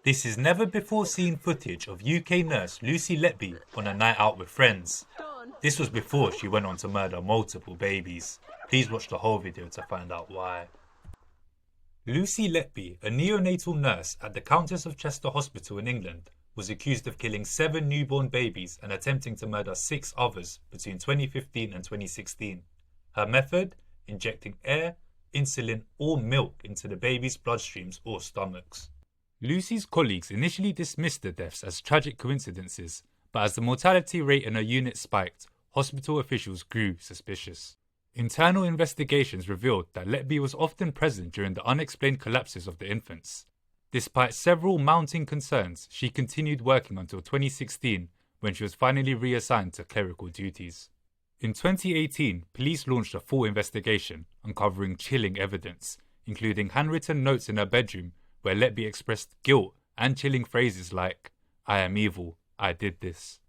This is never before seen footage of UK nurse Lucy Letby on a night out with friends. This was before she went on to murder multiple babies. Please watch the whole video to find out why. Lucy Letby, a neonatal nurse at the Countess of Chester Hospital in England, was accused of killing 7 newborn babies and attempting to murder 6 others between 2015 and 2016. Her method? Injecting air, insulin, or milk into the babies' bloodstreams or stomachs. Lucy's colleagues initially dismissed the deaths as tragic coincidences, but as the mortality rate in her unit spiked, hospital officials grew suspicious. Internal investigations revealed that Letby was often present during the unexplained collapses of the infants. Despite several mounting concerns, she continued working until 2016, when she was finally reassigned to clerical duties. In 2018, police launched a full investigation, uncovering chilling evidence, including handwritten notes in her bedroom where Letby expressed guilt and chilling phrases like, "I am evil, I did this."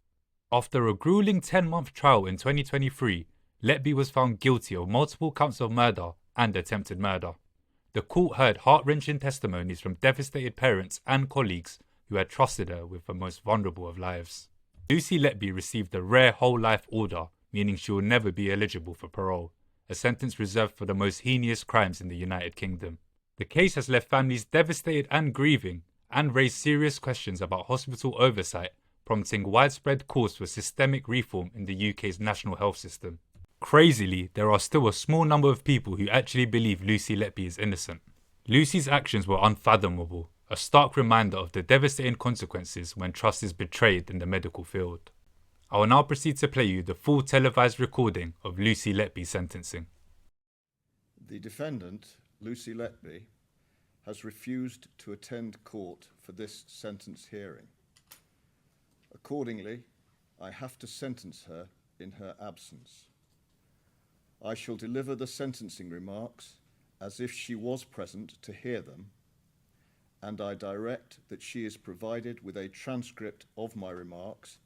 After a grueling 10-month trial in 2023, Letby was found guilty of multiple counts of murder and attempted murder. The court heard heart-wrenching testimonies from devastated parents and colleagues who had trusted her with the most vulnerable of lives. Lucy Letby received a rare whole-life order, meaning she will never be eligible for parole, a sentence reserved for the most heinous crimes in the United Kingdom. The case has left families devastated and grieving, and raised serious questions about hospital oversight, prompting widespread calls for systemic reform in the UK's national health system. Crazily, there are still a small number of people who actually believe Lucy Letby is innocent. Lucy's actions were unfathomable, a stark reminder of the devastating consequences when trust is betrayed in the medical field. I will now proceed to play you the full televised recording of Lucy Letby's sentencing. The defendant, Lucy Letby, has refused to attend court for this sentence hearing. Accordingly, I have to sentence her in her absence. I shall deliver the sentencing remarks as if she was present to hear them, and I direct that she is provided with a transcript of my remarks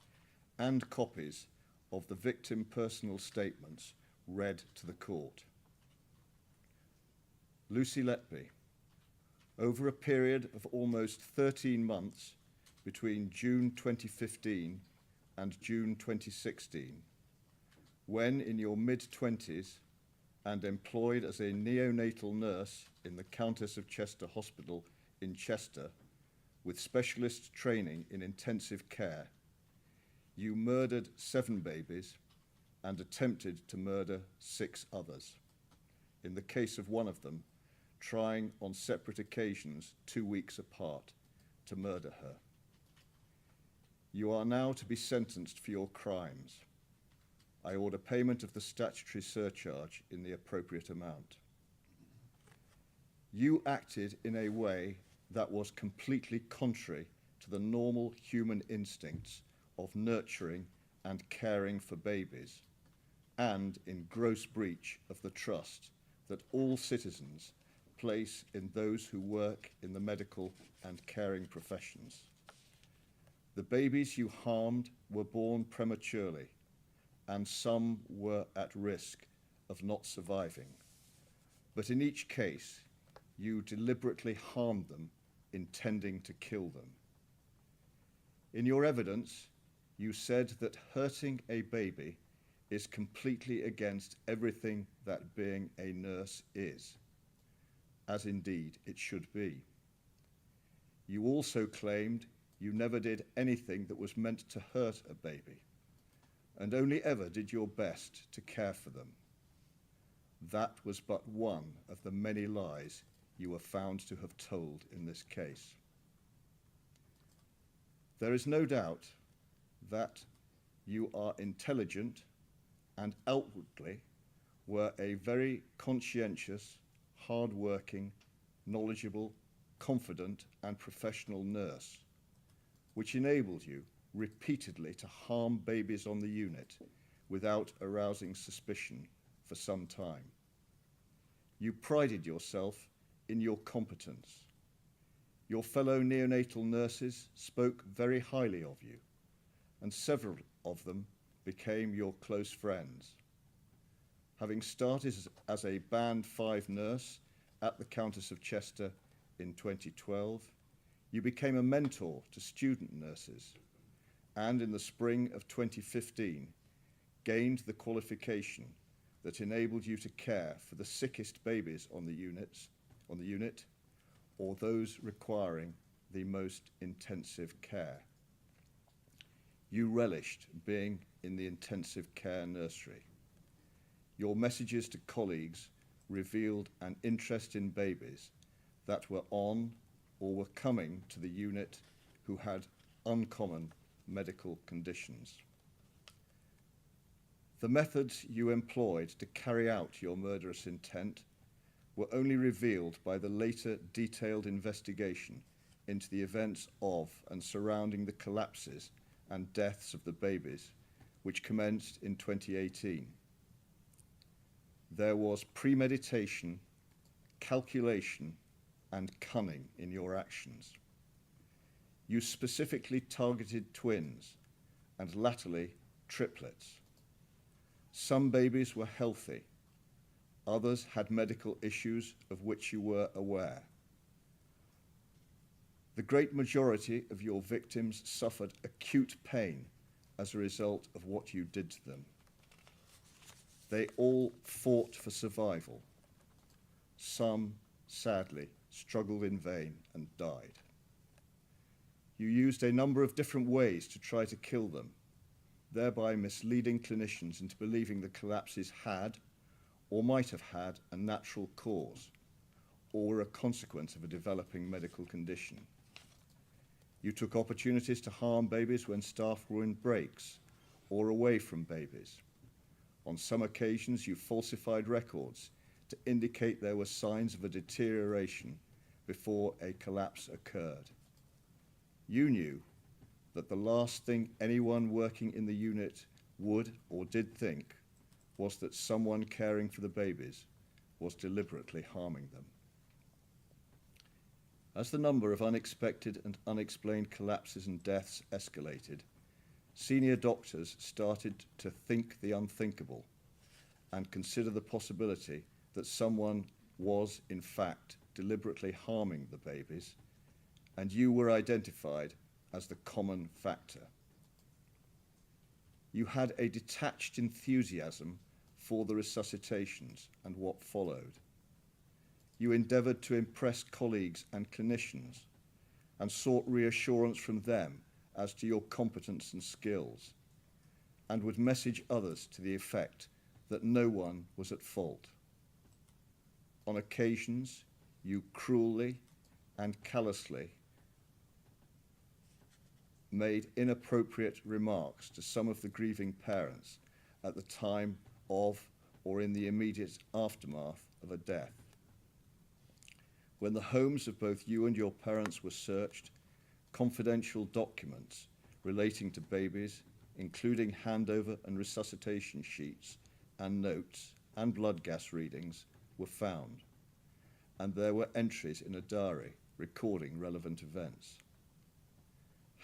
and copies of the victim personal statements read to the court. Lucy Letby, over a period of almost 13 months between June 2015 and June 2016, when in your mid-20s and employed as a neonatal nurse in the Countess of Chester Hospital in Chester with specialist training in intensive care, you murdered 7 babies and attempted to murder 6 others. In the case of one of them, trying on separate occasions 2 weeks apart to murder her. You are now to be sentenced for your crimes. I order payment of the statutory surcharge in the appropriate amount. You acted in a way that was completely contrary to the normal human instincts of nurturing and caring for babies, and in gross breach of the trust that all citizens place in those who work in the medical and caring professions. The babies you harmed were born prematurely, and some were at risk of not surviving. But in each case, you deliberately harmed them, intending to kill them. In your evidence, you said that hurting a baby is completely against everything that being a nurse is, as indeed it should be. You also claimed you never did anything that was meant to hurt a baby, and only ever did your best to care for them. That was but one of the many lies you were found to have told in this case. There is no doubt that you are intelligent and outwardly were a very conscientious, hard-working, knowledgeable, confident and professional nurse, which enabled you repeatedly to harm babies on the unit without arousing suspicion for some time. You prided yourself in your competence. Your fellow neonatal nurses spoke very highly of you, and several of them became your close friends. Having started as a Band 5 nurse at the Countess of Chester in 2012, You became a mentor to student nurses, and in the spring of 2015, gained the qualification that enabled you to care for the sickest babies on the unit, or those requiring the most intensive care. You relished being in the intensive care nursery. Your messages to colleagues revealed an interest in babies that were on or were coming to the unit who had uncommon medical conditions. The methods you employed to carry out your murderous intent were only revealed by the later detailed investigation into the events of and surrounding the collapses and deaths of the babies, which commenced in 2018. There was premeditation, calculation, and cunning in your actions. You specifically targeted twins and latterly triplets. Some babies were healthy, others had medical issues of which you were aware. The great majority of your victims suffered acute pain as a result of what you did to them. They all fought for survival. Some, sadly, struggled in vain and died. You used a number of different ways to try to kill them, thereby misleading clinicians into believing the collapses had or might have had a natural cause or were a consequence of a developing medical condition. You took opportunities to harm babies when staff were in breaks or away from babies. On some occasions, you falsified records to indicate there were signs of a deterioration before a collapse occurred. You knew that the last thing anyone working in the unit would or did think was that someone caring for the babies was deliberately harming them. As the number of unexpected and unexplained collapses and deaths escalated, senior doctors started to think the unthinkable and consider the possibility that someone was, in fact, deliberately harming the babies, and you were identified as the common factor. You had a detached enthusiasm for the resuscitations and what followed. You endeavoured to impress colleagues and clinicians and sought reassurance from them as to your competence and skills, and would message others to the effect that no one was at fault. On occasions, you cruelly and callously made inappropriate remarks to some of the grieving parents at the time of or in the immediate aftermath of a death. When the homes of both you and your parents were searched, confidential documents relating to babies, including handover and resuscitation sheets and notes and blood gas readings, were found, and there were entries in a diary recording relevant events.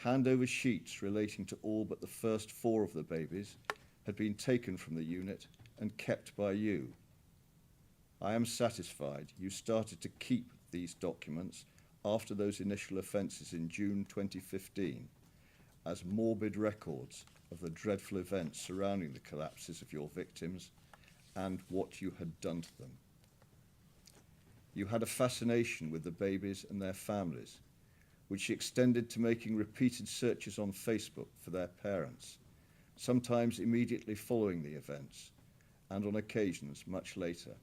Handover sheets relating to all but the first 4 of the babies had been taken from the unit and kept by you. I am satisfied you started to keep these documents after those initial offences in June 2015 as morbid records of the dreadful events surrounding the collapses of your victims and what you had done to them. You had a fascination with the babies and their families, which extended to making repeated searches on Facebook for their parents, sometimes immediately following the events, and on occasions much later.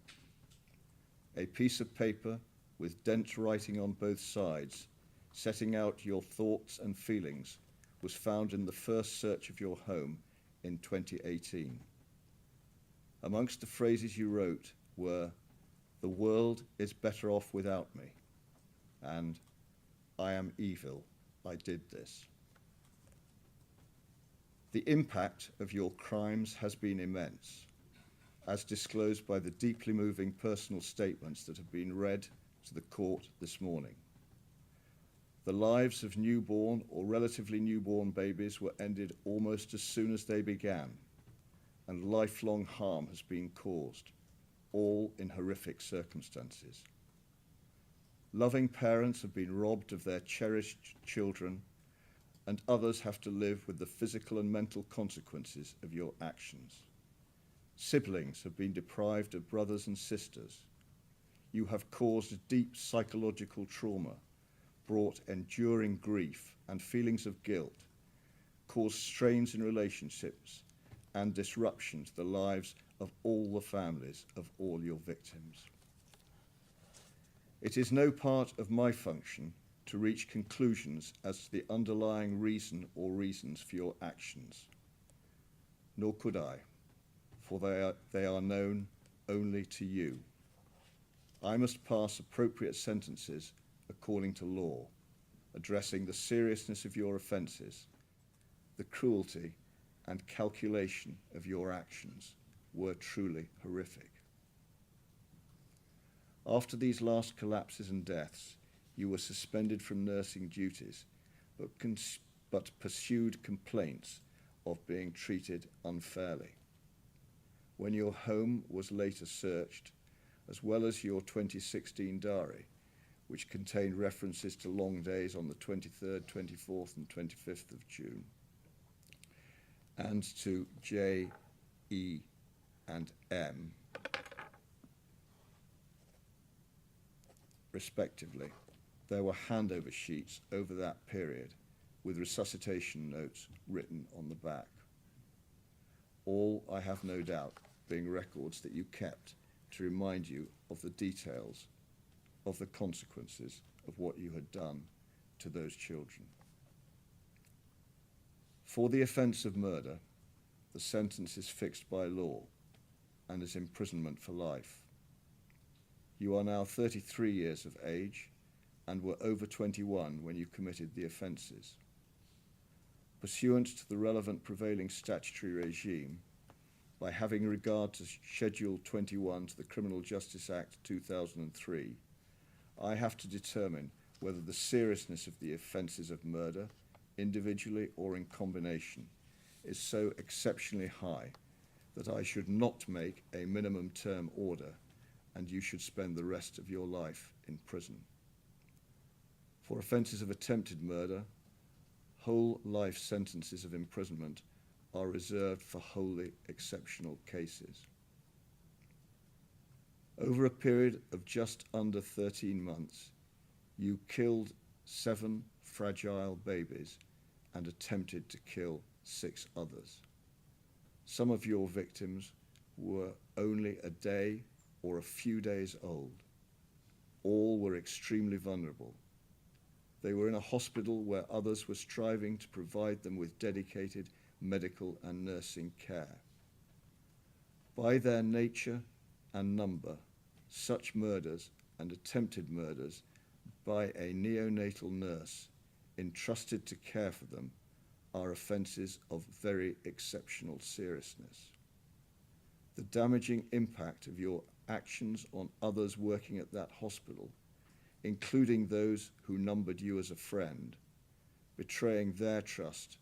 A piece of paper with dent writing on both sides, setting out your thoughts and feelings, was found in the first search of your home in 2018. Amongst the phrases you wrote were, "The world is better off without me," and "I am evil, I did this." The impact of your crimes has been immense, as disclosed by the deeply moving personal statements that have been read to the court this morning. The lives of newborn or relatively newborn babies were ended almost as soon as they began, and lifelong harm has been caused, all in horrific circumstances. Loving parents have been robbed of their cherished children, and others have to live with the physical and mental consequences of your actions. Siblings have been deprived of brothers and sisters. You have caused deep psychological trauma, brought enduring grief and feelings of guilt, caused strains in relationships, and disruption to the lives of all the families of all your victims. It is no part of my function to reach conclusions as to the underlying reason or reasons for your actions, nor could I, for they are known only to you. I must pass appropriate sentences according to law, addressing the seriousness of your offences, the cruelty and calculation of your actions were truly horrific. After these last collapses and deaths, you were suspended from nursing duties, but pursued complaints of being treated unfairly. When your home was later searched, as well as your 2016 diary, which contained references to long days on the 23rd, 24th and 25th of June, and to J, E, and M, respectively, there were handover sheets over that period with resuscitation notes written on the back. All, I have no doubt, being records that you kept to remind you of the details of the consequences of what you had done to those children. For the offence of murder, the sentence is fixed by law and is imprisonment for life. You are now 33 years of age and were over 21 when you committed the offences. Pursuant to the relevant prevailing statutory regime, by having regard to Schedule 21 to the Criminal Justice Act 2003, I have to determine whether the seriousness of the offences of murder, individually or in combination, is so exceptionally high that I should not make a minimum term order and you should spend the rest of your life in prison. For offences of attempted murder, whole life sentences of imprisonment are reserved for wholly exceptional cases. Over a period of just under 13 months, you killed 7 fragile babies and attempted to kill 6 others. Some of your victims were only a day or a few days old. All were extremely vulnerable. They were in a hospital where others were striving to provide them with dedicated medical and nursing care. By their nature and number, such murders and attempted murders by a neonatal nurse entrusted to care for them are offences of very exceptional seriousness. The damaging impact of your actions on others working at that hospital, including those who numbered you as a friend, betraying their trust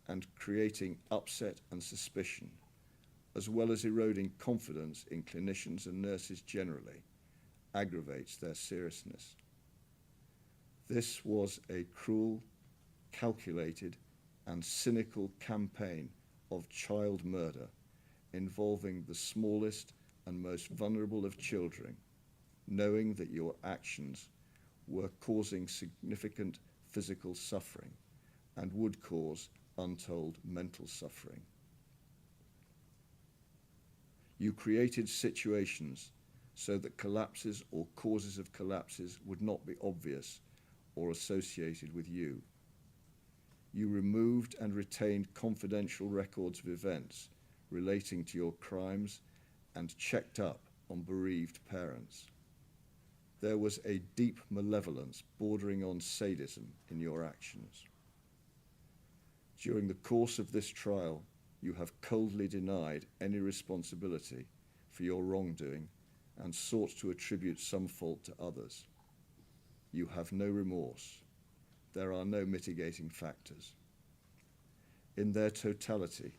and creating upset and suspicion, as well as eroding confidence in clinicians and nurses generally, aggravates their seriousness. This was a cruel, calculated, and cynical campaign of child murder involving the smallest and most vulnerable of children, knowing that your actions were causing significant physical suffering and would cause untold mental suffering. You created situations so that collapses or causes of collapses would not be obvious or associated with you. You removed and retained confidential records of events relating to your crimes and checked up on bereaved parents. There was a deep malevolence bordering on sadism in your actions. During the course of this trial, you have coldly denied any responsibility for your wrongdoing and sought to attribute some fault to others. You have no remorse. There are no mitigating factors. In their totality,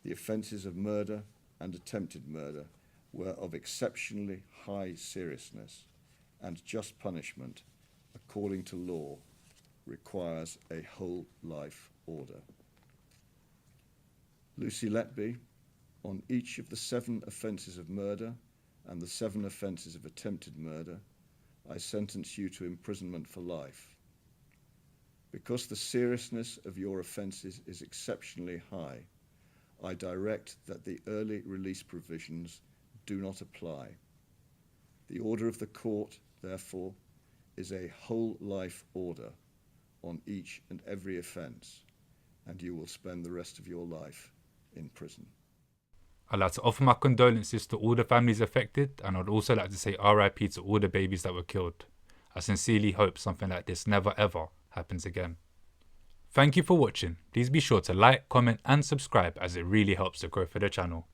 the offences of murder and attempted murder were of exceptionally high seriousness and just punishment according to law, requires a whole life order. Lucy Letby, on each of the 7 offences of murder and the 7 offences of attempted murder, I sentence you to imprisonment for life. Because the seriousness of your offences is exceptionally high, I direct that the early release provisions do not apply. The order of the court, therefore, is a whole life order on each and every offence, and you will spend the rest of your life in prison. I'd like to offer my condolences to all the families affected, and I'd also like to say RIP to all the babies that were killed. I sincerely hope something like this never ever happens again. Thank you for watching. Please be sure to like, comment and subscribe, as it really helps the growth of the channel.